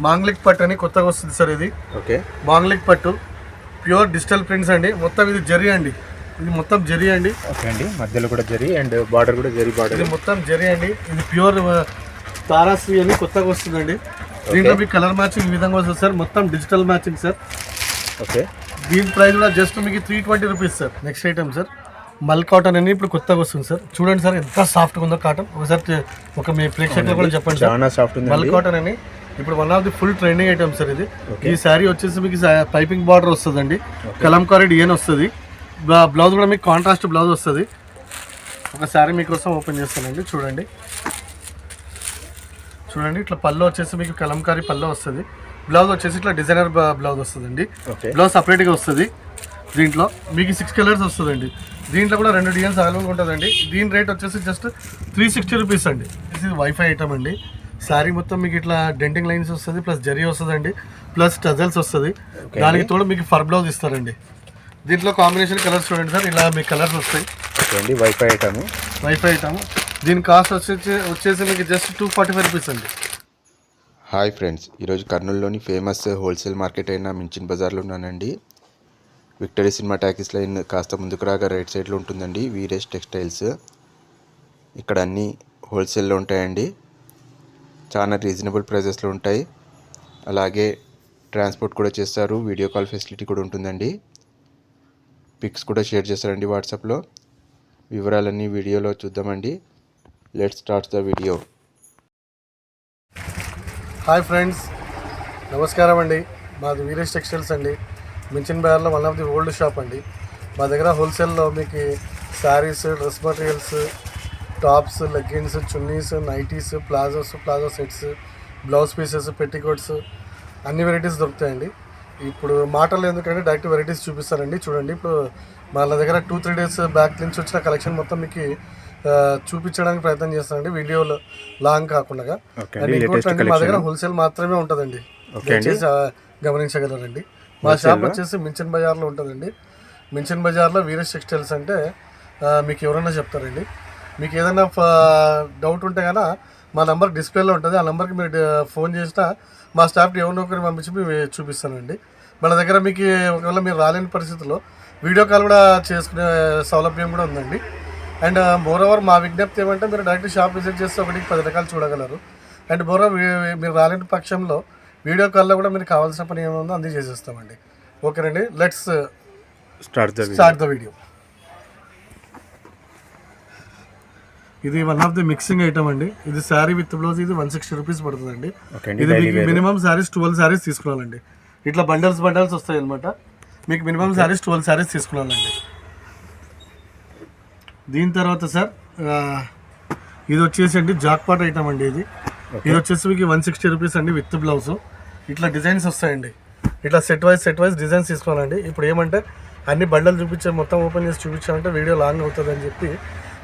మాంగ్లిక్ పట్టు అని కొత్తగా వస్తుంది సార్ ఇది. ఓకే, మాంగ్లిక్ పట్టు ప్యూర్ డిజిటల్ ప్రింట్స్ అండి. మొత్తం ఇది జరీ అండి, ఇది మొత్తం జరీ అండి. ఓకే అండి, మధ్యలో కూడా జరీ అండ్ బార్డర్ కూడా జరీ బార్డర్. ఇది మొత్తం జరీ అండి. ఇది ప్యూర్ తారాశ్రీ అని కొత్తగా వస్తుందండి. దీంట్లో మీకు కలర్ మ్యాచింగ్ ఈ విధంగా వస్తుంది సార్, మొత్తం డిజిటల్ మ్యాచింగ్ సార్. ఓకే, దీని ప్రైస్ కూడా జస్ట్ మీకు 320 rupees sir. Next item sir మల్ కాటన్ అని ఇప్పుడు కొత్తగా వస్తుంది సార్. చూడండి సార్ ఎంత సాఫ్ట్గా ఉందో కాటన్. ఒకసారి ఒక మీ ప్రేక్షకులు కూడా చెప్పండి సార్. చాలా సాఫ్ట్ ఉంది. మల్ కాటన్ అని ఇప్పుడు one of the full trending item sir ఇది. ఈ శారీ వచ్చేసి మీకు పైపింగ్ బార్డర్ వస్తుందండి, కలంకారీ డిజైన్ వస్తుంది. బ్లౌజ్ కూడా మీకు కాంట్రాస్ట్ బ్లౌజ్ వస్తుంది. ఒక శారీ మీకోసం ఓపెన్ చేస్తానండి, చూడండి. చూడండి ఇట్లా పళ్ళు వచ్చేసి మీకు కలంకారీ పళ్ళు వస్తుంది. బ్లౌజ్ వచ్చేసి ఇట్లా డిజైనర్ బ్లౌజ్ వస్తుందండి. బ్లౌజ్ సపరేట్గా వస్తుంది. దీంట్లో మీకు 6 కలర్స్ వస్తుందండి. దీంట్లో కూడా 2 డిజైన్స్ అవైలబుల్ ఉంటుందండి. దీని రేట్ వచ్చేసి జస్ట్ 360 రూపీస్ అండి. ఇది వైఫై ఐటమ్ అండి. శారీ మొత్తం మీకు ఇట్లా డెంటింగ్ లైన్స్ వస్తుంది, ప్లస్ జరీ వస్తుందండి, ప్లస్ టజల్స్ వస్తుంది. దానికి తోడు మీకు ఫర్ బ్లౌజ్ ఇస్తారండి. దీంట్లో కాంబినేషన్ కలర్స్ చూడండి సార్, ఇలా మీకు కలర్స్ వస్తాయి. Wifi item, wifi item. దీని కాస్ట్ వచ్చేసి మీకు జస్ట్ 245 రూపీస్ అండి. హాయ్ ఫ్రెండ్స్, ఈరోజు కర్నూలులోని ఫేమస్ హోల్సేల్ మార్కెట్ అయిన మించిన్ బజార్లో ఉన్నానండి. విక్టరీ సినిమా టాకీస్ లైన్ కాస్త ముందుకు రాగా రైట్ సైడ్లో ఉంటుందండి వీరేష్ టెక్స్టైల్స్. ఇక్కడ అన్నీ హోల్సేల్లో ఉంటాయండి, చాలా రీజనబుల్ ప్రైజెస్లో ఉంటాయి. అలాగే ట్రాన్స్పోర్ట్ కూడా చేస్తారు, వీడియో కాల్ ఫెసిలిటీ కూడా ఉంటుందండి. పిక్స్ కూడా షేర్ చేస్తారండి వాట్సాప్లో. వివరాలన్నీ వీడియోలో చూద్దామండి. Let's start the video. Hi friends, నమస్కారం అండి. మాది వీరేష్ టెక్స్టైల్స్ అండి, మించిన్ బజార్లో one of the old shop అండి. మా దగ్గర హోల్సేల్లో మీకు saris, dress materials, tops, leggings, chunnis, nighties, palazzo sets, blouse pieces, petticoats అన్ని వెరైటీస్ దొరుకుతాయండి. ఇప్పుడు మాటలు ఎందుకంటే డైరెక్ట్ వెరైటీస్ చూపిస్తారండి. చూడండి, ఇప్పుడు వాళ్ళ దగ్గర 2-3 డేస్ బ్యాక్ నుంచి వచ్చిన కలెక్షన్ మొత్తం మీకు చూపించడానికి ప్రయత్నం చేస్తానండి, వీడియోలో లాంగ్ కాకుండా. మా దగ్గర హోల్సేల్ మాత్రమే ఉంటుందండి, దయచేసి గమనించగలరండి. మా షాప్ వచ్చేసి మించిన్ బజార్లో ఉంటుందండి. మించిన్ బజార్లో వీరేష్ టెక్స్టైల్స్ అంటే మీకు ఎవరైనా చెప్తారండి. మీకు ఏదైనా డౌట్ ఉంటే కనుక మా నెంబర్ డిస్ప్లేలో ఉంటుంది, ఆ నెంబర్కి మీరు ఫోన్ చేసినా మా స్టాఫ్కి ఎవరినో ఒకరిని పంపించి మేము చూపిస్తానండి. మన దగ్గర మీకు ఒకవేళ మీరు రాలేని పరిస్థితుల్లో వీడియో కాల్ కూడా చేసుకునే సౌలభ్యం కూడా ఉందండి. అండ్ మోరోవర్ మా విజ్ఞప్తి ఏమంటే మీరు డైరెక్ట్ షాప్ విజిట్ చేస్తే 1-10 రకాలు చూడగలరు. అండ్ మోరోవర్ మీరు రాలేని పక్షంలో వీడియో కాల్లో కూడా మీరు కావాల్సిన పని ఏముందో అన్నీ చేసేస్తామండి. ఓకేనండి, లెట్స్ స్టార్ట్ ద వీడియో. ఇది one of the mixing item అండి. ఇది శారీ విత్ బ్లౌజ్, ఇది 160 రూపీస్ పడుతుందండి. ఇది మీకు మినిమం శారీస్ 12 శారీస్ తీసుకురావాలండి. ఇట్లా బండల్స్ వస్తాయి అనమాట. మీకు మినిమం శారీస్ 12 శారీస్ తీసుకురావాలండి. దీని తర్వాత సార్ ఇది వచ్చేసి అండి జాక్పాట్ ఐటమ్ అండి. ఇది వచ్చేసి మీకు 160 రూపీస్ అండి విత్ బ్లౌజ్. ఇట్లా డిజైన్స్ వస్తాయండి, ఇట్లా సెట్ వైజ్ డిజైన్స్ తీసుకోవాలండి. ఇప్పుడు ఏమంటే అన్ని బండలు మొత్తం ఓపెన్ చేసి చూపించామంటే వీడియో లాంగ్ అవుతుంది అని చెప్పి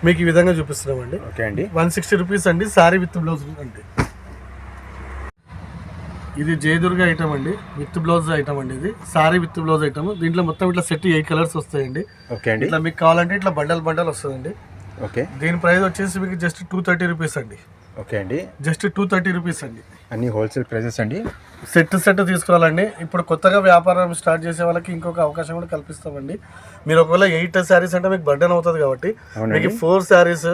మీకు ఈ విధంగా చూపిస్తున్నామండి. ఓకే అండి, 160 రూపీస్ అండి శారీ విత్ బ్లౌజ్ అండి. ఇది జయదుర్గ ఐటమ్ అండి, విత్ బ్లౌజ్ ఐటమ్ అండి. ఇది శారీ విత్ బ్లౌజ్ ఐటమ్. దీంట్లో మొత్తం ఇట్లా సెట్ 8 కలర్స్ వస్తాయండి. ఓకే అండి, ఇట్లా మీకు కావాలంటే ఇట్లా బండల్ వస్తుందండి. ఓకే, దీని ప్రైస్ వచ్చేసి మీకు జస్ట్ 230 రూపీస్ అండి. ఓకే అండి, జస్ట్ 230 రూపీస్ అండి. అన్ని హోల్సేల్ ప్రైజెస్ అండి. సెట్ తీసుకోవాలండి. ఇప్పుడు కొత్తగా వ్యాపారం స్టార్ట్ చేసే వాళ్ళకి ఇంకొక అవకాశం కూడా కల్పిస్తామండి. మీరు ఒకవేళ 8 శారీస్ అంటే మీకు బర్డెన్ అవుతుంది కాబట్టి మీకు 4 శారీస్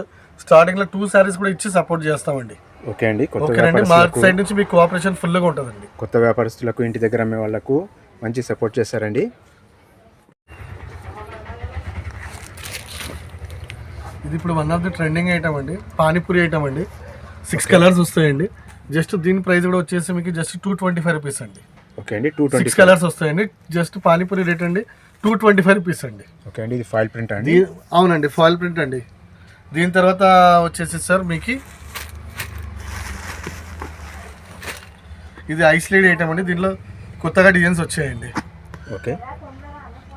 స్టార్టింగ్లో 2 శారీస్ కూడా ఇచ్చి సపోర్ట్ చేస్తామండి. ఓకే అండి, ఓకేనండి, మా సైడ్ నుంచి మీకు కోఆపరేషన్ ఫుల్గా ఉంటుందండి. కొత్త వ్యాపారస్తులకు, ఇంటి దగ్గర అమ్మే వాళ్ళకు మంచి సపోర్ట్ చేస్తారండి. ఇది ఇప్పుడు one of the trending item అండి, పానీపూరి ఐటమ్ అండి. 6 కలర్స్ వస్తాయండి. జస్ట్ దీని ప్రైస్ కూడా వచ్చేసి మీకు జస్ట్ 225 రూపీస్ అండి. ఓకే అండి, 220 కలర్స్ వస్తాయండి. జస్ట్ పానీపూరి రేట్ అండి 225 రూపీస్ అండి. ఓకే అండి, ఇది ఫాయిల్ ప్రింట్ అండి. అవునండి, ఫాయిల్ ప్రింట్ అండి. దీని తర్వాత వచ్చేసి సార్ మీకు ఇది ఐస్లైడ్ ఐటమ్ అండి. దీనిలో కొత్తగా డిజైన్స్ వచ్చాయండి. ఓకే,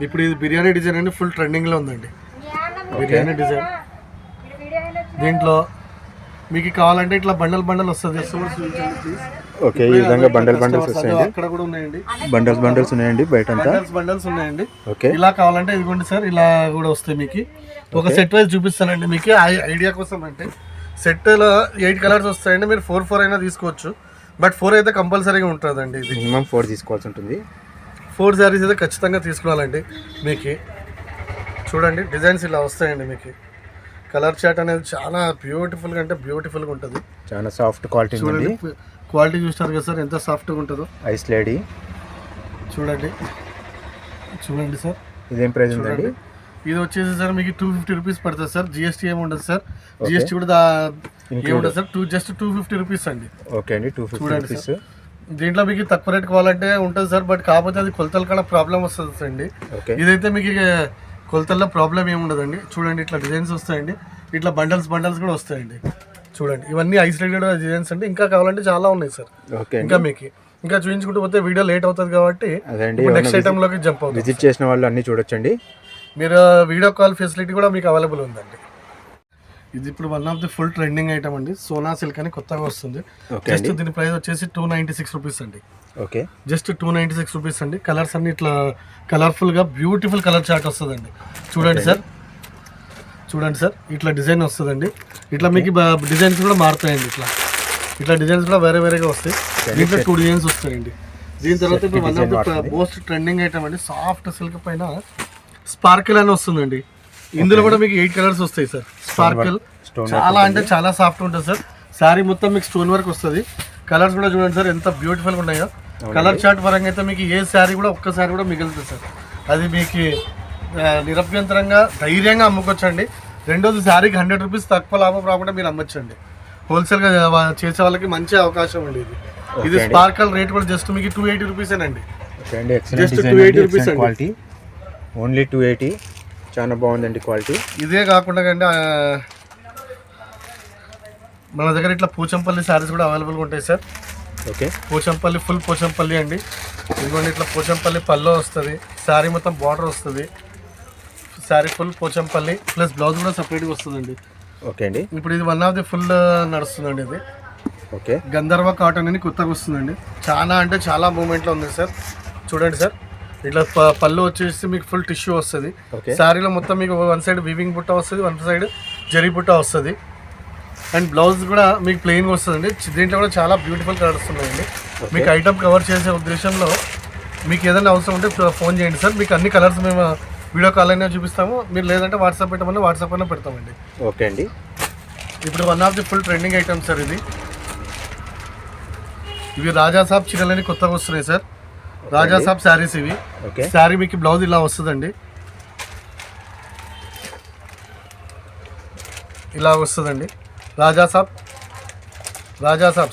ఇప్పుడు ఇది బిర్యానీ డిజైన్ అండి, ఫుల్ ట్రెండింగ్లో ఉందండి బిర్యానీ డిజైన్. దీంట్లో మీకు కావాలంటే ఇట్లా బండల్ వస్తుంది. ఓకే, ఈ విధంగా బండల్స్ వస్తాయండి. అక్కడ కూడా ఉన్నాయండి, బండల్స్ ఉన్నాయండి, బయట బండల్స్ ఉన్నాయండి. ఓకే, ఇలా కావాలంటే ఇదిగోండి సార్, ఇలా కూడా వస్తాయి మీకు. ఒక సెట్ వైజ్ చూపిస్తానండి మీకు ఐడియా కోసం. అంటే సెట్లో 8 కలర్స్ వస్తాయండి. మీరు 4 అయినా తీసుకోవచ్చు. బట్ 4 అయితే కంపల్సరీగా ఉంటుందండి. ఇది మినిమం 4 తీసుకోవాల్సి ఉంటుంది. 4 శారీస్ అయితే ఖచ్చితంగా తీసుకోవాలండి. మీకు చూడండి డిజైన్స్ ఇలా వస్తాయండి. మీకు కలర్ చార్ట్ అనేది చాలా బ్యూటిఫుల్గా అంటే బ్యూటిఫుల్గా ఉంటుంది. చాలా సాఫ్ట్ క్వాలిటీ చూడండి, క్వాలిటీ చూస్తారు కదా సార్ ఎంత సాఫ్ట్గా ఉంటుందో. ఐస్ లేడీ చూడండి సార్. ఇదేం ప్రైస్ ఉందండి? ఇది వచ్చేసి సార్ మీకు 250 రూపీస్ పడుతుంది సార్. జిఎస్టీ ఏమి ఉండదు సార్. జిఎస్టీ కూడా ఏముండదు సార్. జస్ట్ 250 రూపీస్ అండి. ఓకే అండి, 250 రూపీస్. దీంట్లో మీకు తక్కువ రేట్ కావాలంటే ఉంటుంది సార్. బట్ కాకపోతే అది కొలతల కన్నా ప్రాబ్లం వస్తుంది అండి. ఇదైతే మీకు కొలతల్లో ప్రాబ్లం ఏమి ఉండదండి. చూడండి ఇట్లా డిజైన్స్ వస్తాయండి. ఇట్లా బండల్స్ కూడా వస్తాయండి. చూడండి ఇవన్నీ ఐసోలేటెడ్ డిజైన్స్ అండి. ఇంకా కావాలంటే చాలా ఉన్నాయి సార్. ఇంకా మీకు ఇంకా చూపించుకుంటూ పోతే వీడియో లేట్ అవుతుంది కాబట్టి నెక్స్ట్ ఐటెంలోకి జంప్ అవుతుంది. విజిట్ చేసిన వాళ్ళు అన్ని చూడొచ్చండి. మీరు వీడియో కాల్ ఫెసిలిటీ కూడా మీకు అవైలబుల్ ఉందండి. ఇది ఇప్పుడు one of the full trending item అండి. సోనా సిల్క్ అని కొత్తగా వస్తుంది. జస్ట్ దీని ప్రైస్ వచ్చేసి 296 రూపీస్ అండి. ఓకే, జస్ట్ 296 రూపీస్ అండి. కలర్స్ అన్ని ఇట్లా కలర్ఫుల్గా బ్యూటిఫుల్ కలర్ చార్ట్ వస్తుందండి. చూడండి సార్ ఇట్లా డిజైన్ వస్తుందండి. ఇట్లా మీకు డిజైన్స్ కూడా మారుతాయండి. ఇట్లా డిజైన్స్ కూడా వేరేగా వస్తాయి. దీంట్లో 2 డిజైన్స్ వస్తాయండి. దీని తర్వాత ఇప్పుడు one of the most trending item అండి. సాఫ్ట్ సిల్క్ పైన స్పార్కిల్ అని వస్తుందండి. ఇందులో కూడా మీకు 8 కలర్స్ వస్తాయి సార్. స్పార్కిల్ చాలా అంటే చాలా సాఫ్ట్ ఉంటుంది సార్. శారీ మొత్తం మీకు స్టోన్ వర్క్ వస్తుంది. కలర్స్ కూడా చూడండి సార్ ఎంత బ్యూటిఫుల్గా ఉన్నాయో. కలర్ చార్ట్ పరంగా అయితే మీకు ఏ శారీ కూడా ఒక్క శారీ కూడా మిగులుతుంది సార్. అది మీకు నిరభ్యంతరంగా ధైర్యంగా అమ్ముకోవచ్చండి. రెండోది శారీకి 100 రూపీస్ తక్కువ లాభం రాకుండా మీరు అమ్మొచ్చండి. హోల్సేల్గా చేసే వాళ్ళకి మంచి అవకాశం అండి ఇది. స్పార్కల్ రేట్ కూడా జస్ట్ మీకు 280 రూపీసేనండి. Just 280 rupees quality only 280. చాలా బాగుందండి క్వాలిటీ. ఇదే కాకుండా అండి మన దగ్గర ఇట్లా పోచంపల్లి శారీస్ కూడా అవైలబుల్గా ఉంటాయి sir. Okay, Pochampally full Pochampally అండి. ఇదిగోండి ఇట్లా పోచంపల్లి పల్లో వస్తుంది. శారీ మొత్తం బార్డర్ వస్తుంది. Sari full Pochampally plus blouse కూడా సపరేట్గా వస్తుందండి. ఓకే అండి, ఇప్పుడు ఇది వన్ ఆఫ్ ది ఫుల్ నడుస్తుందండి. ఇది ఓకే గంధర్వ కాటన్ అని కొత్తగా వస్తుందండి. చాలా అంటే చాలా మూమెంట్లో ఉంది సార్. చూడండి సార్ ఇట్లా పళ్ళు వచ్చేసి మీకు ఫుల్ టిష్యూ వస్తుంది. శారీలో మొత్తం మీకు వన్ సైడ్ వీవింగ్ బుట్ట వస్తుంది, వన్ సైడ్ జరీ బుట్ట వస్తుంది. అండ్ బ్లౌజ్ కూడా మీకు ప్లెయిన్గా వస్తుందండి. దీంట్లో కూడా చాలా బ్యూటిఫుల్ కలర్స్ ఉన్నాయండి. మీకు ఐటమ్ కవర్ చేసే ఉద్దేశంలో మీకు ఏదైనా అవసరం ఉంటే ఫోన్ చేయండి సార్. మీకు అన్ని కలర్స్ మేము వీడియో కాల్ అయినా చూపిస్తాము. మీరు లేదంటే వాట్సాప్ పెట్టమని వాట్సాప్ అయినా పెడతామండి. ఓకే అండి, ఇప్పుడు one of the full trending item sir. ఇవి రాజాసాబ్ చీరలని కొత్తగా వస్తున్నాయి సార్. రాజాసాబ్ శారీస్ ఇవి. శారీ మీకు బ్లౌజ్ ఇలా వస్తుందండి. ఇలా వస్తుందండి. రాజాసాబ్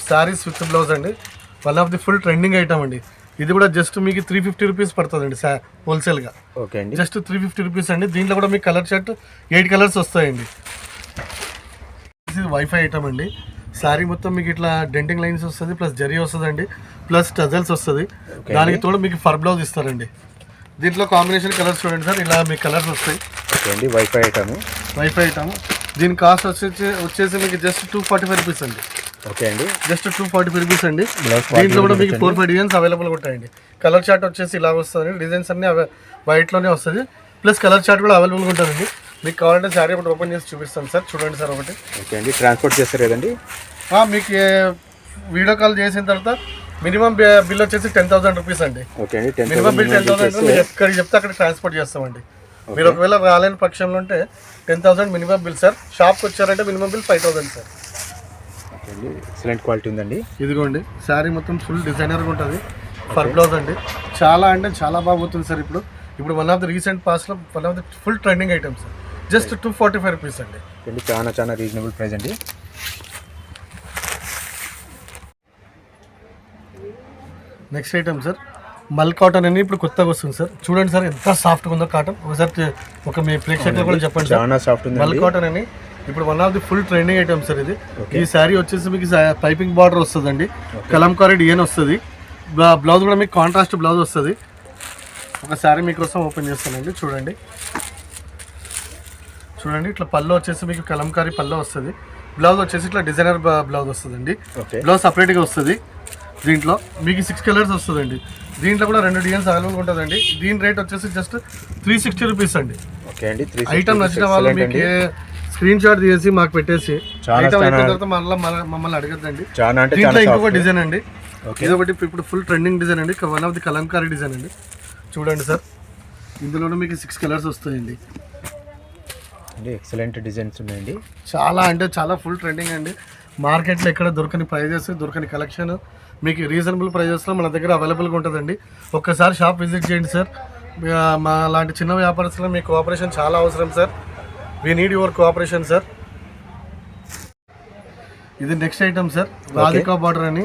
శారీస్ విత్ బ్లౌజ్ అండి. One of the full trending item అండి. ఇది కూడా జస్ట్ మీకు 350 రూపీస్ పడుతుందండి హోల్సేల్గా. ఓకే అండి, జస్ట్ 350 రూపీస్ అండి. దీంట్లో కూడా మీకు కలర్ షర్ట్ 8 కలర్స్ వస్తాయండి. ఇది వైఫై ఐటమ్ అండి. శారీ మొత్తం మీకు ఇట్లా డెంటింగ్ లైన్స్ వస్తుంది, ప్లస్ జరీ వస్తుందండి, ప్లస్ టజల్స్ వస్తుంది. దానికి తోడు మీకు ఫర్ బ్లౌజ్ ఇస్తారండి. దీంట్లో కాంబినేషన్ కలర్స్ చూడండి సార్. ఇలా మీకు కలర్స్ వస్తాయి. Wifi item. దీని కాస్ట్ వచ్చేసి మీకు జస్ట్ 245 రూపీస్ అండి. ఓకే అండి, జస్ట్ 245 రూపీస్ అండి. దీంట్లో కూడా మీకు 4-5 డిజైన్స్ అవైలబుల్గా ఉంటాయండి. కలర్ చార్ట్ వచ్చేసి ఇలా వస్తుంది. డిజైన్స్ అన్ని వైట్లోనే వస్తుంది, ప్లస్ కలర్ చార్ట్ కూడా అవైలబుల్గా ఉంటుందండి. మీకు కావాలంటే శారీ ఒకటి ఓపెన్ చేసి చూపిస్తాను సార్. చూడండి సార్ ఒకటి. ఓకే అండి, ట్రాన్స్పోర్ట్ చేస్తారు కదండి. మీకు వీడియో కాల్ చేసిన తర్వాత మినిమం బిల్ వచ్చేసి 10,000 రూపీస్ అండి. ఓకే అండి, మినిమం బిల్ 10,000 మీరు ఎక్కడికి చెప్తే అక్కడ ట్రాన్స్పోర్ట్ చేస్తామండి. మీరు ఒకవేళ రాలేని పక్షంలో ఉంటే 10,000 మినిమం బిల్ సార్. షాప్కి వచ్చారంటే మినిమం బిల్ 5,000 సార్. ఓకే అండి, ఎక్సలెంట్ క్వాలిటీ ఉందండి. ఇదిగోండి శారీ మొత్తం ఫుల్ డిజైనర్గా ఉంటుంది. ఫర్ బ్లౌజ్ అండి. చాలా అంటే చాలా బాగుంటుంది సార్. ఇప్పుడు వన్ ఆఫ్ ది రీసెంట్ పాస్ట్లో one of the full trending items sir. Just 245 rupees అండి. చాలా రీజనబుల్ ప్రైస్ అండి. నెక్స్ట్ ఐటమ్ సార్ మల్ కాటన్ అని ఇప్పుడు కొత్తగా వస్తుంది సార్. చూడండి సార్ ఎంత సాఫ్ట్గా ఉందో కాటన్. ఒకసారి మీ ప్రేక్షకులు కూడా చెప్పండి సార్. మల్ కాటన్ అని ఇప్పుడు one of the full trending item sir. ఈ శారీ వచ్చేసి మీకు పైపింగ్ బార్డర్ వస్తుందండి. కలంకారీ డిజైన్ వస్తుంది. బ్లౌజ్ కూడా మీకు కాంట్రాస్ట్ బ్లౌజ్ వస్తుంది. ఒక శారీ మీకోసం ఓపెన్ చేస్తానండి. చూడండి ఇట్లా పళ్ళు వచ్చేసి మీకు కలంకారీ పళ్ళు వస్తుంది. బ్లౌజ్ వచ్చేసి ఇట్లా డిజైనర్ బ్లౌజ్ వస్తుందండి. బ్లౌజ్ సపరేట్గా వస్తుంది. దీంట్లో మీకు 6 కలర్స్ వస్తుందండి. దీంట్లో కూడా 2 డిజైన్స్ అవైలబుల్గా ఉంటుందండి. దీని రేట్ వచ్చేసి జస్ట్ 360 రూపీస్ అండి. ఓకే అండి, ఐటమ్ నచ్చిన వాళ్ళు మీకు స్క్రీన్ షాట్ తీసి మాకు పెట్టేసి చాలా ఐటమ్ అయిపోయిన చాలా- తర్వాత మమ్మల్ని అడగద్దండి. చాలా అంటే దీంట్లో చాలా ఇంకొక soft. డిజైన్ అండి, ఓకే ఇదొకటి ఇప్పుడు ఫుల్ ట్రెండింగ్ డిజైన్ అండి, one of the Kalamkari design అండి. చూడండి సార్, ఇందులోనే మీకు 6 కలర్స్ వస్తాయండి. అండి ఎక్సలెంట్ డిజైన్స్ ఉన్నాయండి. చాలా అంటే చాలా ఫుల్ ట్రెండింగ్ అండి. మార్కెట్లో ఎక్కడ దొరకని ప్రైజెస్, దొరకని కలెక్షన్ మీకు రీజనబుల్ ప్రైజెస్లో మన దగ్గర అవైలబుల్గా ఉంటుందండి. ఒక్కసారి షాప్ విజిట్ చేయండి సార్. మా లాంటి చిన్న వ్యాపారస్తులు మీ కోఆపరేషన్ చాలా అవసరం sir. We need your cooperation sir. ఇది next item sir, Radhika border అని.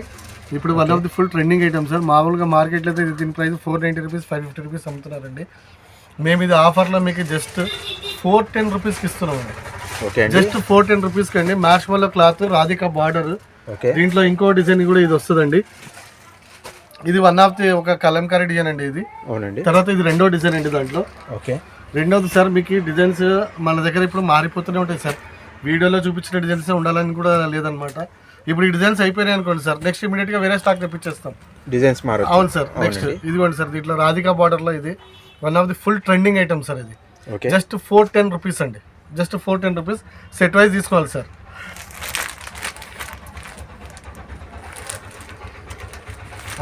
ఇప్పుడు one of the full trending item sir. మామూలుగా మార్కెట్లో అయితే దీని ప్రైస్ 490 రూపీస్ 550 రూపీస్ అమ్ముతున్నారండి. మేము ఇది ఆఫర్లో మీకు జస్ట్ 410 రూపీస్కి ఇస్తున్నామండి. ఓకే అండి, జస్ట్ 410 రూపీస్కి అండి. మ్యాష్మల్లో క్లాత్, రాధికా బార్డర్. ఓకే దీంట్లో ఇంకో డిజైన్ కూడా ఇది వస్తుందండి. ఇది వన్ ఆఫ్ ది ఒక కలంకారీ డిజైన్ అండి ఇది. అవునండి. తర్వాత ఇది రెండో డిజైన్ అండి. దాంట్లో ఓకే రెండోది సార్, మీకు డిజైన్స్ మన దగ్గర ఇప్పుడు మారిపోతూనే ఉంటాయి సార్. వీడియోలో చూపించిన డిజైన్స్ ఉండాలని కూడా లేదనమాట. ఇప్పుడు ఈ డిజైన్స్ అయిపోయినాయి అనుకోండి సార్, నెక్స్ట్ ఇమీడియట్గా వేరే స్టాక్ తెప్పించేస్తాం. డిజైన్స్ మారు. అవును సార్. నెక్స్ట్ ఇదిగోండి సార్, దీంట్లో రాధికా బార్డర్లో ఇది one of the full trending item sir. ఇది ఓకే జస్ట్ 410 రూపీస్ అండి. Just 410 rupees. సెట్ వైజ్ తీసుకోవాలి సార్.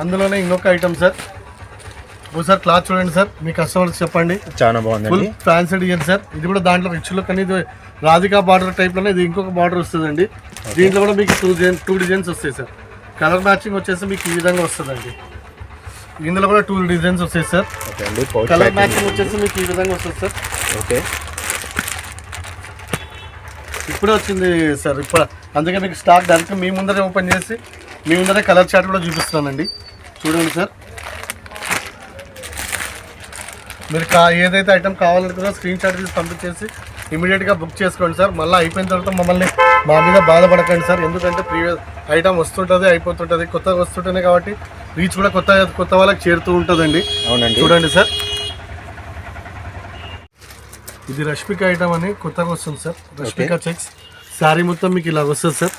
అందులోనే ఇంకొక ఐటమ్ సార్, ఒకసారి క్లాత్ చూడండి సార్, మీ కస్టమర్స్ చెప్పండి. చాలా ఫుల్ బాగుందండి. Fancy design sir. ఇది కూడా దాంట్లో రిచ్ లుక్ అనేది రాధికా బార్డర్ టైప్లోనే ఇది ఇంకొక బార్డర్ వస్తుందండి. దీంట్లో కూడా మీకు టూ డిజైన్స్ వస్తాయి సార్. కలర్ మ్యాచింగ్ వచ్చేసి మీకు ఈ విధంగా వస్తుందండి. ఇందులో కూడా 2 డిజైన్స్ వస్తాయి సార్. ఓకే అండి, పౌచ్ కలర్ ప్యాకింగ్. మ్యాచింగ్ వచ్చేసి మీకు ఈ విధంగా వస్తుంది సార్. ఓకే ఇప్పుడే వచ్చింది సార్. ఇప్పుడు అందుకే మీకు స్టాక్ డైరెక్ట్ మీ ముందరే ఓపెన్ చేసి మీ ముందరే కలర్ చార్ట్ కూడా చూపిస్తున్నానండి. చూడండి సార్, మీరు ఏదైతే ఐటమ్ కావాలనుకున్నా స్క్రీన్ షాట్ తీసి పంపించేసి ఇమీడియట్గా బుక్ చేసుకోండి సార్. మళ్ళీ అయిపోయిన తర్వాత మమ్మల్ని మా మీద బాధపడకండి సార్. ఎందుకంటే ప్రీవియస్ ఐటమ్ వస్తుంటుంది, అయిపోతుంటుంది, కొత్తగా వస్తుంటేనే కాబట్టి రీచ్ కూడా కొత్త వాళ్ళకి చేరుతూ ఉంటుందండి. అవునండి. చూడండి సార్, ఇది రష్మిక ఐటమ్ అని కొత్తగా వస్తుంది సార్. రష్మిక చెక్స్ శారీ మొత్తం మీకు ఇలా వస్తుంది సార్.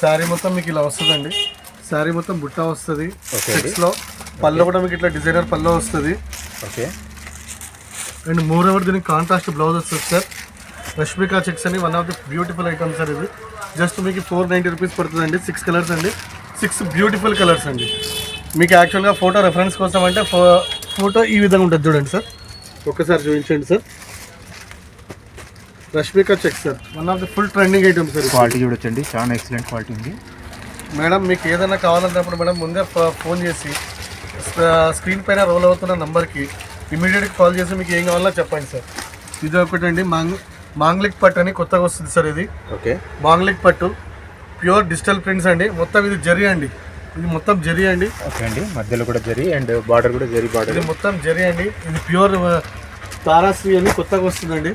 శారీ మొత్తం మీకు ఇలా వస్తుందండి. శారీ మొత్తం బుట్ట వస్తుంది చెక్స్లో. పళ్ళు కూడా మీకు ఇట్లా డిజైనర్ పళ్ళు వస్తుంది. ఓకే అండ్ మోర్ ఓవర్ దీనికి కాంట్రాస్ట్ బ్లౌజ్ వస్తుంది సార్. రష్మిక చెక్స్ అని one of the beautiful item sir. ఇది జస్ట్ మీకు 490 రూపీస్ పడుతుందండి. 6 కలర్స్ అండి, 6 బ్యూటిఫుల్ కలర్స్ అండి. మీకు యాక్చువల్గా ఫోటో రెఫరెన్స్ కోసం అంటే ఫోటో ఈ విధంగా ఉంటుంది చూడండి సార్. ఒక్కసారి చూపించండి sir. Rashmika checks sir, one of the full trending item sir. Quality చూడొచ్చండి, చాలా ఎక్సలెంట్ క్వాలిటీ ఉంది. మేడం మీకు ఏదైనా కావాలన్నప్పుడు మేడం ముందే ఫోన్ చేసి స్క్రీన్ పైన రోల్ అవుతున్న నంబర్కి ఇమీడియట్గా కాల్ చేసి మీకు ఏం కావాలో చెప్పండి సార్. ఇది ఒకటండి మాంగ్లిక్ పట్టు అని కొత్తగా వస్తుంది సార్. ఇది ఓకే మాంగ్లిక్ పట్టు ప్యూర్ డిజిటల్ ప్రింట్స్ అండి. మొత్తం ఇది జరీ అండి. ఇది మొత్తం జరీ అండి. ఓకే అండి, మధ్యలో కూడా జరీ అండ్ బార్డర్ కూడా జరీ బార్డర్. ఇది మొత్తం జరీ అండి. ఇది ప్యూర్ తారాశ్రీ అని కొత్తగా వస్తుందండి.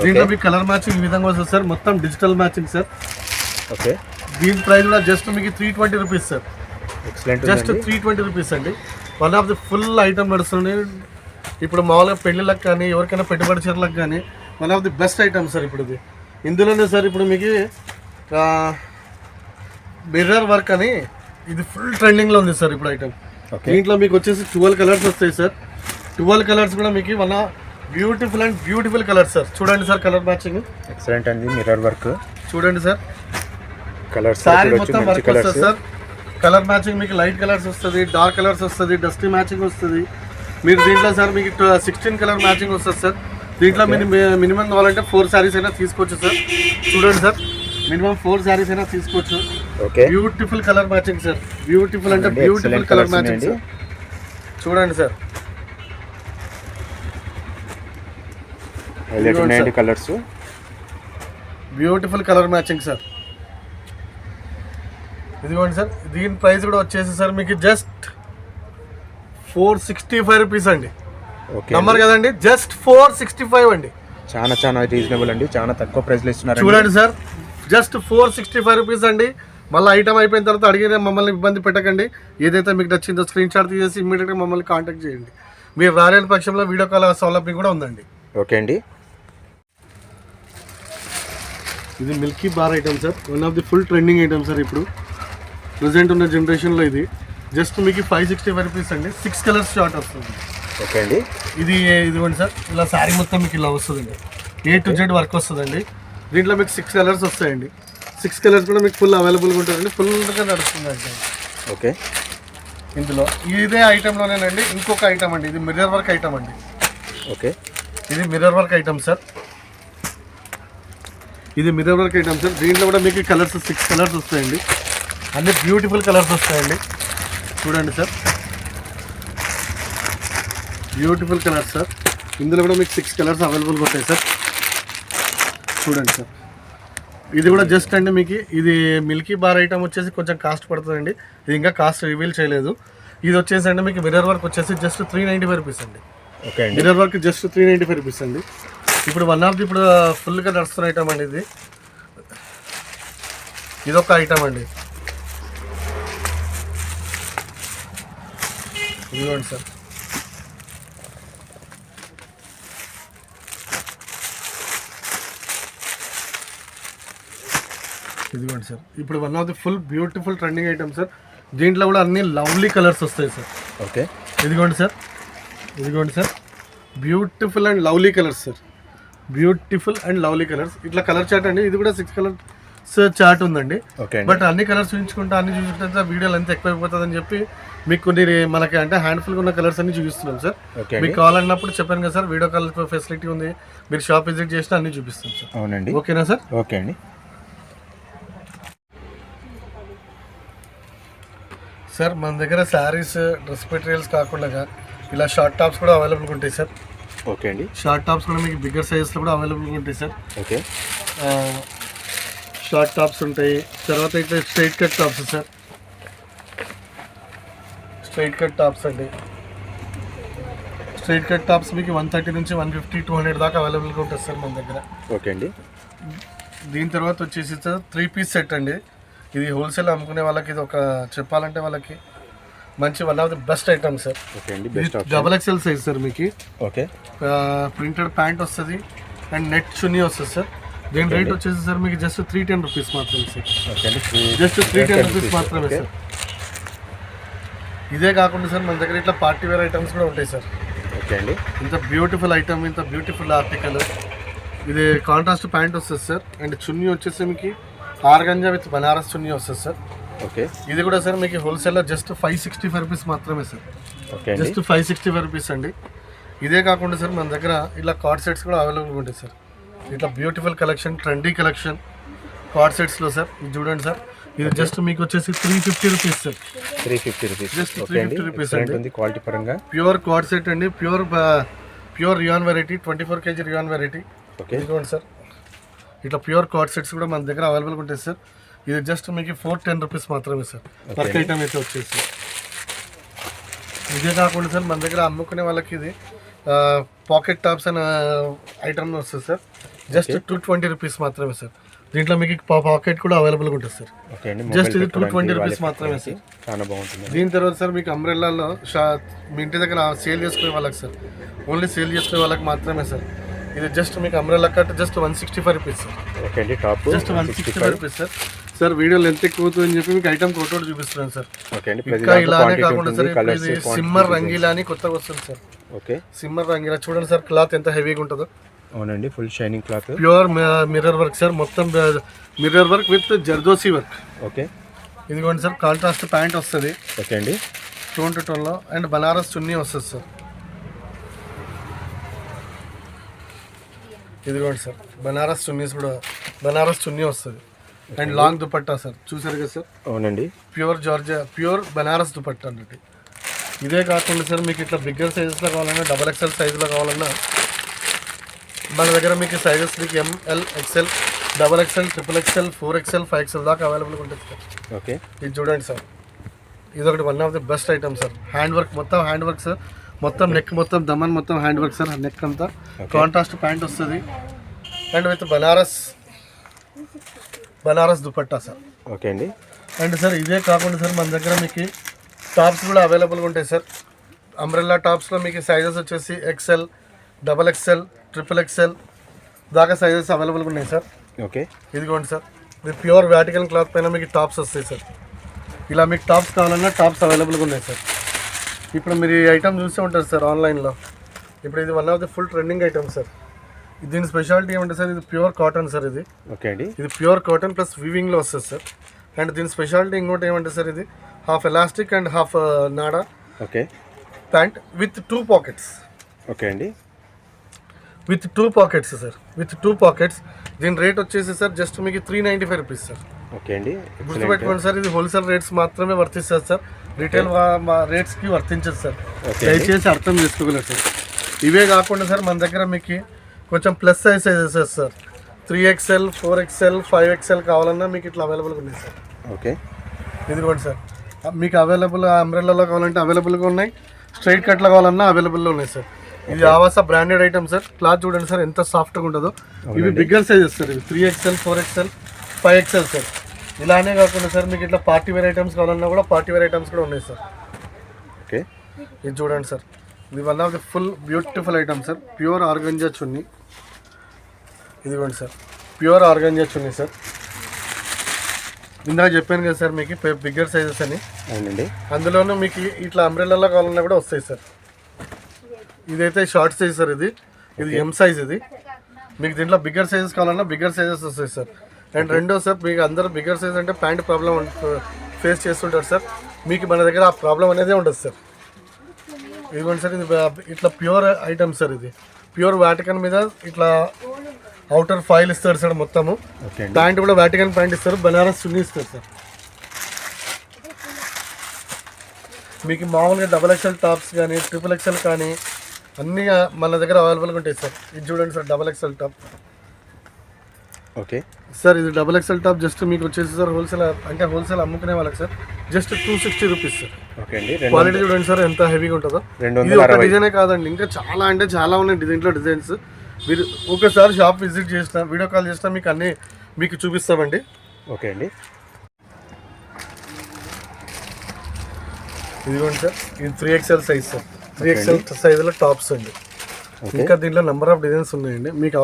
దీంట్లో మీకు కలర్ మ్యాచింగ్ ఈ విధంగా వస్తుంది సార్. మొత్తం డిజిటల్ మ్యాచింగ్ సార్. ఓకే దీని ప్రైస్ కూడా జస్ట్ మీకు 320 rupees sir. Excellent just 320 rupees అండి. One of the full item నడుస్తుంది ఇప్పుడు. మామూలుగా పెళ్ళిళ్ళకి కానీ ఎవరికైనా పెట్టుబడి చీరలకు కానీ one of the best item sir. ఇప్పుడు ఇది ఇందులోనే సార్ ఇప్పుడు మీకు మిర్రర్ వర్క్ అని ఇది ఫుల్ ట్రెండింగ్లో ఉంది సార్ ఇప్పుడు ఐటమ్. దీంట్లో మీకు వచ్చేసి 12 కలర్స్ వస్తాయి సార్. 12 కలర్స్ కూడా మీకు వన్ బ్యూటిఫుల్ కలర్స్ సార్. చూడండి సార్, కలర్ మ్యాచింగ్ ఎక్సలెంట్ అండి. మిర్రర్ వర్క్ చూడండి సార్. కలర్స్ సారీ మొత్తం వర్క్ వస్తుంది సార్. కలర్ మ్యాచింగ్ మీకు లైట్ కలర్స్ వస్తుంది, డార్క్ కలర్స్ వస్తుంది, డస్టీ మ్యాచింగ్ వస్తుంది. మీరు దీంట్లో సార్ మీకు 16 కలర్ మ్యాచింగ్ వస్తుంది సార్. దీంట్లో మినిమం కావాలంటే 4 శారీస్ అయినా తీసుకోవచ్చు సార్. చూడండి సార్, మినిమం 4 శారీస్ అయినా తీసుకోవచ్చు. Okay beautiful colour matching sir. Beautiful అంటే బ్యూటిఫుల్ కలర్ మ్యాచింగ్ సార్. చూడండి సార్, హైలైట్ ఉన్నాయండి colours. Beautiful colour matching sir. ఇదిగోండి సార్, దీని ప్రైస్ కూడా వచ్చేసి సార్ మీకు జస్ట్ 465 రూపీస్ అండి. నంబర్ కదండి, జస్ట్ 465 అండి. చాలా రీజనబుల్ అండి, చాలా తక్కువ ప్రైస్లో ఇస్తున్నారు. చూడండి సార్, జస్ట్ 465 రూపీస్ అండి. మళ్ళీ ఐటమ్ అయిపోయిన తర్వాత అడిగిన మమ్మల్ని ఇబ్బంది పెట్టకండి. ఏదైతే మీకు నచ్చిందో స్క్రీన్ షాట్ తీసేసి ఇమ్మీడియట్గా మమ్మల్ని కాంటాక్ట్ చేయండి. మీరు రాలేని పక్షంలో వీడియో కాల్ సౌలభ్యం కూడా ఉందండి. ఓకే అండి. ఇది Milky bar item sir. One of the full trending item sir. ఇప్పుడు ప్రజెంట్ ఉన్న జనరేషన్లో ఇది జస్ట్ మీకు 565 రూపీస్ అండి. 6 కలర్స్ షార్ట్ వస్తుంది. ఓకే అండి. ఇదిగోండి సార్, ఇలా శారీ మొత్తం మీకు ఇలా వస్తుందండి. A to Z వర్క్ వస్తుందండి. దీంట్లో మీకు 6 కలర్స్ వస్తాయండి. 6 కలర్స్ కూడా మీకు ఫుల్ అవైలబుల్గా ఉంటుందండి. ఫుల్గా నడుస్తుందండి ఓకే. ఇందులో. ఇదే ఐటెంలోనేనండి ఇంకొక ఐటమ్ అండి. ఇది మిర్రర్ వర్క్ ఐటమ్ అండి. ఓకే. ఇది మిర్రర్ వర్క్ ఐటమ్ సార్. ఇది మిర్రర్ వర్క్ ఐటమ్ సార్. దీంట్లో కూడా మీకు కలర్స్ 6 కలర్స్ వస్తాయండి. అన్ని బ్యూటిఫుల్ కలర్స్ వస్తాయండి. చూడండి సార్, బ్యూటిఫుల్ కలర్స్ సార్. ఇందులో కూడా మీకు 6 కలర్స్ అవైలబుల్గా ఉంటాయి సార్. చూడండి సార్, ఇది కూడా జస్ట్ అండి మీకు ఇది మిల్కీ బార్ ఐటమ్ వచ్చేసి కొంచెం కాస్ట్ పడుతుందండి. ఇది ఇంకా కాస్ట్ రివీల్ చేయలేదు. ఇది వచ్చేసి అండి మీకు మిర్రర్ వర్క్ వచ్చేసి జస్ట్ 395 రూపీస్ అండి. ఓకే అండి. మిర్రర్ వర్క్ జస్ట్ 395 రూపీస్ అండి. ఇప్పుడు వన్ ఆఫ్ ది ఇప్పుడు ఫుల్గా నడుస్తున్న ఐటమ్ అండి. ఇదొక ఐటమ్ అండి. ఇదిగోండి సార్, ఇదిగోండి సార్. ఇప్పుడు one of the full beautiful trending item sir. దీంట్లో కూడా అన్ని లవ్లీ కలర్స్ వస్తాయి సార్. ఓకే. ఇదిగోండి సార్, ఇదిగోండి sir, beautiful and lovely colours sir. Beautiful and lovely colours. ఇట్లా కలర్ చార్ట్ అండి. ఇది కూడా 6 కలర్స్ చార్ట్ ఉందండి. బట్ అన్ని కలర్స్ చూపించుకుంటే అన్ని చూసుకుంటే వీడియోలు ఎంత ఎక్కువైపోతుందని చెప్పి మీకు కొన్ని మనకి అంటే హ్యాండ్ఫుల్గా ఉన్న కలర్స్ అన్ని చూపిస్తున్నాం సార్. మీకు కావాలన్నప్పుడు చెప్పాను కదా సార్, వీడియో కాల్ ఫెసిలిటీ ఉంది. మీరు షాప్ విజిట్ చేసినా అన్ని చూపిస్తాం సార్. అవునండి. ఓకేనా సార్? ఓకే అండి. సార్ మన దగ్గర శారీస్, డ్రెస్ మెటీరియల్స్ కాకుండా ఇలా షార్ట్ టాప్స్ కూడా అవైలబుల్గా ఉంటాయి సార్. ఓకే అండి. షార్ట్ టాప్స్ కూడా మీకు బిగ్గర్ సైజెస్లో కూడా అవైలబుల్గా ఉంటాయి సార్. ఓకే. షార్ట్ టాప్స్ ఉంటాయి. తర్వాత అయితే straight cut tops sir. Straight cut tops అండి. స్ట్రైట్ కట్ టాప్స్ మీకు 130 నుంచి 150, 200 దాకా అవైలబుల్గా ఉంటుంది సార్ మన దగ్గర. ఓకే అండి. దీని తర్వాత వచ్చేసి సార్ 3 పీస్ సెట్ అండి. ఇది హోల్సేల్ అమ్ముకునే వాళ్ళకి ఇది ఒక చెప్పాలంటే వాళ్ళకి మంచి one of the best item sir. Okay అండి. Best option. Double XL size sir. మీకు ఓకే. ప్రింటెడ్ ప్యాంట్ వస్తుంది అండ్ నెట్ చున్నీ వస్తుంది సార్. దీని రేట్ వచ్చేసి సార్ మీకు జస్ట్ 310 రూపీస్ మాత్రమే సార్. ఓకే అండి. జస్ట్ 310 రూపీస్ మాత్రమే సార్. ఇదే కాకుండా సార్ మన దగ్గర ఇట్లా పార్టీ వేర్ ఐటమ్స్ కూడా ఉంటాయి సార్. ఓకే అండి. ఇంత బ్యూటిఫుల్ ఐటమ్, ఇంత బ్యూటిఫుల్ ఆర్టికల్. ఇది కాంట్రాస్ట్ ప్యాంట్ వస్తుంది సార్. అండ్ చున్నీ వచ్చేసి మీకు ఆర్గంజా విత్ బనారస్ చున్నీ వస్తుంది సార్. ఓకే. ఇది కూడా సార్ మీకు హోల్సేల్లో జస్ట్ 565 రూపీస్ మాత్రమే సార్. ఓకే. జస్ట్ 565 రూపీస్ అండి. ఇదే కాకుండా సార్ మన దగ్గర ఇలా కార్డ్ సెట్స్ కూడా అవైలబుల్గా ఉంటాయి సార్. ఇట్లా beautiful collection, trendy collection cord సెట్స్లో సార్. ఇది చూడండి సార్, ఇది జస్ట్ మీకు వచ్చేసి 350 rupees sir. 350 rupees. Just 350 rupees అండి. క్వాలిటీ పరంగా ప్యూర్ కార్డ్ సెట్ అండి. Pure rayon variety, 24 kg rayon variety. Okay. ఇదిగోండి సార్, ఇట్లా ప్యూర్ కార్డ్ సెట్స్ కూడా మన దగ్గర అవైలబుల్గా ఉంటాయి సార్. ఇది జస్ట్ మీకు 410 రూపీస్ మాత్రమే సార్. వర్క్ ఐటమ్ అయితే వచ్చేసి. ఇదే కాకుండా సార్ మన దగ్గర అమ్ముకునే వాళ్ళకి ఇది పాకెట్ టాప్స్ అనే ఐటమ్ వస్తుంది సార్. జస్ట్ 220 రూపీస్ మాత్రమే సార్. దీంట్లో మీకు పాకెట్ కూడా అవైలబుల్గా ఉంటుంది సార్. జస్ట్ ఇది 220 రూపీస్ మాత్రమే సార్. చాలా బాగుంటుంది. దీని తర్వాత సార్ మీకు అంబ్రెల్లాలో మీ ఇంటి దగ్గర సేల్ చేసుకునే వాళ్ళకి సార్, ఓన్లీ సేల్ చేసుకునే వాళ్ళకి మాత్రమే సార్. ఇది జస్ట్ మీకు umbrella cut just 165 rupees sir. Okay అండి. Top just 165 rupees sir. Sir video length ఎక్కువ అవుతుందని చెప్పి మీకు ఐటమ్ కోటోడు చూపిస్తున్నాను సార్. ఓకే అండి. ఇంకా ఇలానే కాకుండా సార్ ఇది సిమ్మర్ రంగీలా అని కొత్తగా వస్తుంది సార్. ఓకే. సిమ్మర్ రంగీలా చూడండి సార్, క్లాత్ ఎంత హెవీగా ఉంటుందో. అవునండి. Full shining cloth. Pure mirror work sir. మొత్తం mirror work with zardozi work. Okay. ఇదిగోండి సార్, కాంట్రాస్ట్ ప్యాంట్ వస్తుంది. ఓకే అండి. 2 to 12 అండ్ బనారస్ చున్నీ వస్తుంది సార్. ఇదిగోండి సార్, బనారస్ చున్నీస్ కూడా బనారస్ చున్నీ వస్తుంది అండ్ లాంగ్ దుపట్టా సార్. చూసారు కదా సార్. అవునండి. Pure Georgia, pure Banaras dupatta అన్నట్టు. ఇదే కాకుండా సార్ మీకు ఇట్లా బిగ్గర్ సైజెస్లో కావాలన్నా, డబల్ ఎక్స్ఎల్ సైజులో కావాలన్నా మన దగ్గర మీకు సైజెస్ మీకు ML, XL, XXL, XXL, 4XL, 5XL దాకా అవైలబుల్గా ఉంటుంది సార్. ఓకే. ఇది చూడండి సార్, ఇది ఒకటి one of the best item sir. Hand work, మొత్తం హ్యాండ్ వర్క్ సార్. మొత్తం నెక్ మొత్తం దమన్ మొత్తం హ్యాండ్ వర్క్ సార్. నెక్ అంతా కాంట్రాస్ట్ ప్యాంట్ వస్తుంది and with Banaras dupatta sir. Okay అండి. అండ్ సార్ ఇదే కాకుండా సార్ మన దగ్గర మీకు టాప్స్ కూడా అవైలబుల్గా ఉంటాయి సార్. అంబ్రెల్లా టాప్స్లో మీకు సైజెస్ వచ్చేసి XL, XXL, XXL దాకా సైజెస్ అవైలబుల్గా ఉన్నాయి సార్. ఓకే. ఇదిగోండి సార్, ఇది ప్యూర్ వాటికల్ క్లాత్ పైన మీకు టాప్స్ వస్తాయి సార్. ఇలా మీకు టాప్స్ కావాలన్నా టాప్స్ అవైలబుల్గా ఉన్నాయి సార్. ఇప్పుడు మీరు ఈ ఐటమ్ చూస్తూ ఉంటారు సార్ ఆన్లైన్లో. ఇప్పుడు ఇది one of the full trending item sir. దీని స్పెషాలిటీ ఏమంటే సార్, ఇది ప్యూర్ కాటన్ సార్. ఓకే అండి. ఇది ప్యూర్ కాటన్ ప్లస్ వీవింగ్లో వస్తుంది సార్. అండ్ దీని స్పెషాలిటీ ఇంకోటి ఏమంటే సార్, ఇది హాఫ్ ఎలాస్టిక్ అండ్ హాఫ్ నాడా okay. Pant with 2 pockets. Okay అండి. With 2 pockets sir, with 2 pockets. దీని రేట్ వచ్చేసి సార్ జస్ట్ మీకు 395 రూపీస్ సార్. ఓకే అండి. గుర్తుపెట్టుకోండి సార్, ఇది హోల్సేల్ రేట్స్ మాత్రమే వర్తిస్తుంది సార్, రీటైల్ రేట్స్కి వర్తించదు సార్. ఓకే. దయచేసి అర్థం చేసుకోగలరు సార్. ఇవే కాకుండా సార్ మన దగ్గర మీకు కొంచెం plus size sizes sir, 3XL 4XL 5XL కావాలన్నా మీకు ఇట్లా అవైలబుల్గా ఉన్నాయి సార్. ఓకే. ఇదిగోండి సార్, మీకు అవైలబుల్ అంబ్రెల్లాలో కావాలంటే అవైలబుల్గా ఉన్నాయి, స్ట్రైట్ కట్లో కావాలన్నా అవైలబుల్లో ఉన్నాయి సార్. ఇది ఆవాస బ్రాండెడ్ ఐటమ్ సార్. క్లాత్ చూడండి సార్ ఎంత సాఫ్ట్గా ఉంటుందో. ఇవి బిగ్గర్ సైజెస్ సార్, ఇవి 3XL 4XL 5XL సార్. ఇలానే కాకుండా సార్ మీకు ఇట్లా పార్టీ వేర్ ఐటమ్స్ కావాలన్నా కూడా పార్టీ వేర్ ఐటమ్స్ కూడా ఉన్నాయి సార్. ఓకే. ఇది చూడండి సార్, ఇది one of the full beautiful item sir. Pure organza chunni. ఇదిగోండి sir, pure organza chunni sir. ఇందాక చెప్పాను కదా సార్ మీకు బిగ్గర్ సైజెస్ అని. అవునండి. అందులోనూ మీకు ఇట్లా అంబ్రెల్లాలో కావాలన్నా కూడా వస్తాయి సార్. ఇదైతే షార్ట్ సైజ్ సార్, ఇది M సైజ్. ఇది మీకు దీంట్లో బిగ్గర్ సైజెస్ కావాలన్నా బిగ్గర్ సైజెస్ వస్తాయి సార్. అండ్ రెండో సార్, మీకు అందరూ బిగ్గర్ సైజ్ అంటే ప్యాంట్ ప్రాబ్లం ఫేస్ చేస్తుంటారు సార్, మీకు మన దగ్గర ఆ ప్రాబ్లం అనేది ఉండదు సార్. ఇదిగోండి సార్, ఇది ఇట్లా ప్యూర్ ఐటమ్ సార్. ఇది ప్యూర్ వాటికన్ మీద ఇట్లా అవుటర్ ఫాయిల్ ఇస్తారు సార్ మొత్తము. ప్యాంట్ కూడా వాటికన్ ప్యాంట్ ఇస్తారు, బనారస్ చున్నీ ఇస్తారు సార్. మీకు మామూలుగా XXL టాప్స్ కానీ XXL కానీ అన్నీ మన దగ్గర అవైలబుల్గా ఉంటాయి సార్. ఇది చూడండి sir, XXL top. Okay sir, ఇది XXL టాప్ జస్ట్ మీకు వచ్చేసి సార్ హోల్సేల్ అంటే హోల్సేల్ అమ్ముకునే వాళ్ళకి sir just 260 rupees sir. Okay అండి. క్వాలిటీ చూడండి సార్ ఎంత హెవీగా ఉంటుందో. ఇది ఒక డిజైనే కాదండి, ఇంకా చాలా అంటే చాలా ఉన్నాయి దీంట్లో డిజైన్స్. మీరు ఒకసారి షాప్ విజిట్ చేసినా వీడియో కాల్ చేసినా మీకు అన్నీ మీకు చూపిస్తామండి. ఓకే అండి. ఇదిగోండి సార్, ఇది 3XL సైజ్ సార్. 3XL సైజులో టాప్స్ అండి. ఇంకా దీంట్లో నెంబర్ ఆఫ్ డిజైన్స్ ఉన్నాయండి. మీకు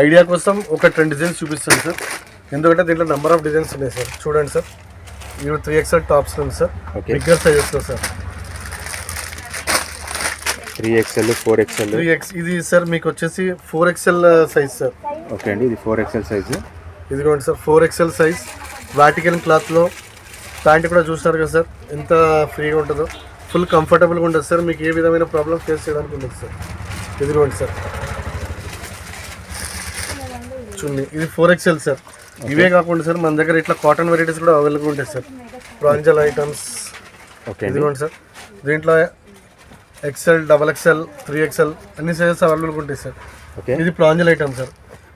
ఐడియా కోసం ఒక 10 డిజైన్స్ చూపిస్తాను సార్, ఎందుకంటే దీంట్లో నెంబర్ ఆఫ్ డిజైన్స్ ఉన్నాయి సార్. చూడండి సార్, ఇవి 3XL టాప్స్ ఉంది sir, bigger సైజెస్లో sir. 3XL 4XL. ఇది సార్ మీకు వచ్చేసి 4XL సైజ్ సార్. ఓకే అండి, ఇది 4XL సైజు. ఇదిగోండి సార్, 4XL సైజ్ వాటికన్ క్లాత్లో. ప్యాంట్ కూడా చూస్తారు కదా సార్ ఎంత ఫ్రీగా ఉంటుందో, ఫుల్ కంఫర్టబుల్గా ఉంటుంది సార్. మీకు ఏ విధమైన ప్రాబ్లం ఫేస్ చేయడానికి ఉండదు సార్. ఇదిగోండి సార్ చున్నీ, ఇది 4XL సార్. ఇవే కాకుండా సార్ మన దగ్గర ఇట్లా కాటన్ వెరైటీస్ కూడా అవైలబుల్ ఉంటాయి సార్, ప్రాంజల్ ఐటమ్స్. ఓకే. ఇదిగోండి సార్, దీంట్లో XL XXL 3XL అన్ని సైజెస్ అవైలబుల్గా ఉంటాయి సార్. ఓకే. ఇది ప్రాంజల్ ఐటమ్ సార్.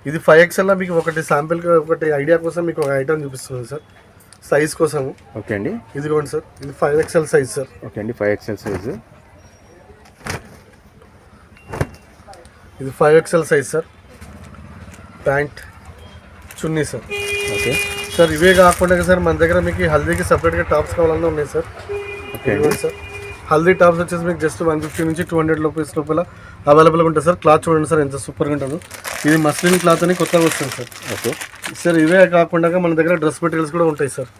ఇది 5XLలో మీకు ఒకటి శాంపిల్కి ఒకటి ఐడియా కోసం మీకు ఒక ఐటమ్ చూపిస్తుంది సార్ సైజ్ కోసము. ఓకే అండి. ఇదిగోండి సార్, ఇది 5XL సైజ్ సార్. ఓకే అండి, 5XL సైజు. ఇది 5XL సైజ్ సార్. ప్యాంట్ చున్నీ సార్. ఓకే సార్, ఇవే కాకుండా సార్ మన దగ్గర మీకు హల్దీకి సపరేట్గా టాప్స్ కావాలన్నా ఉన్నాయి sir. Okay sir, haldi tops వచ్చేసి మీకు జస్ట్ 150 నుంచి 200 రూపీస్ లోపల అవైలబుల్గా ఉంటుంది సార్. క్లాత్ చూడండి సార్ ఎంత సూపర్గా ఉంటుందో. ఇది మస్లిన్ క్లాత్ అని కొత్తగా వస్తుంది సార్. ఓకే సార్, ఇవే కాకుండా మన దగ్గర డ్రెస్ మెటీరియల్స్ కూడా ఉంటాయి సార్.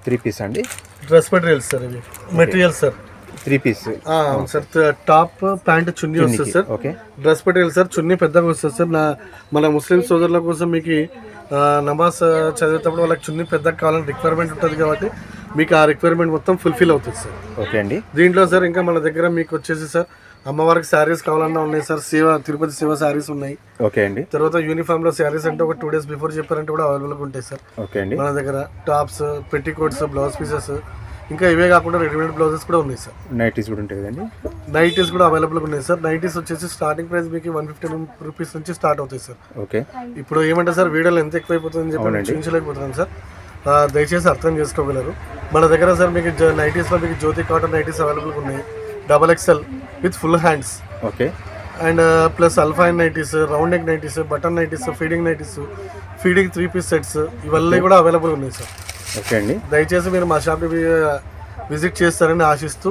3 పీస్ అండి. డ్రెస్ మెటీరియల్స్ సార్, ఇవి మెటీరియల్స్ సార్. 3 పీస్ అవును సార్. టాప్ ప్యాంట్ చున్నీ వస్తుంది sir. Okay. Dress material sir, chunni పెద్దగా వస్తుంది సార్. మన ముస్లిం సోదరుల కోసం మీకు నమాజ్ చదివేటప్పుడు వాళ్ళకి చున్నీ పెద్దగా కావాలని రిక్వైర్మెంట్ ఉంటుంది కాబట్టి మీకు ఆ రిక్వైర్మెంట్ మొత్తం ఫుల్ఫిల్ అవుతుంది సార్. ఓకే అండి. దీంట్లో సార్ ఇంకా మన దగ్గర మీకు వచ్చేసి సార్ అమ్మవారికి శారీస్ కావాలన్నా ఉన్నాయి సార్. తిరుపతి శివ శారీస్ ఉన్నాయి. ఓకే అండి. తర్వాత యూనిఫామ్లో శారీస్ అంటే ఒక 2 days బిఫోర్ చెప్పారంటే కూడా అవైలబుల్గా ఉంటాయి సార్. ఓకే అండి. మన దగ్గర టాప్స్, పెట్టికోట్స్, బ్లౌజ్ పీసెస్, ఇంకా ఇవే కాకుండా రెడీమేడ్ బ్లౌజెస్ కూడా ఉన్నాయి సార్. నైటీస్ కూడా ఉంటాయి కదండి. నైటీస్ కూడా అవైలబుల్గా ఉన్నాయి సార్. నైటీస్ వచ్చేసి స్టార్టింగ్ ప్రైస్ మీకు 150 రూపీస్ నుంచి స్టార్ట్ అవుతాయి సార్. ఓకే. ఇప్పుడు ఏమంటే సార్ వీడియోలో ఎంత ఎక్కువైపోతుందని చెప్పి చూపించలేకపోతున్నాను సార్, దయచేసి అర్థం చేసుకోగలరు. మన దగ్గర సార్ మీకు నైటీస్లో మీకు జ్యోతి కాటన్ నైటీస్ అవైలబుల్గా ఉన్నాయి, XXL with full hands. Okay. And plus alpine nighties, round neck nighties, button nighties, feeding nighties, feeding 3 piece sets ఇవన్నీ కూడా అవైలబుల్ ఉన్నాయి సార్. ఓకే అండి. దయచేసి మీరు మా షాప్ని విజిట్ చేస్తారని ఆశిస్తూ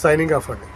సైనింగ్ ఆఫ్ అండి.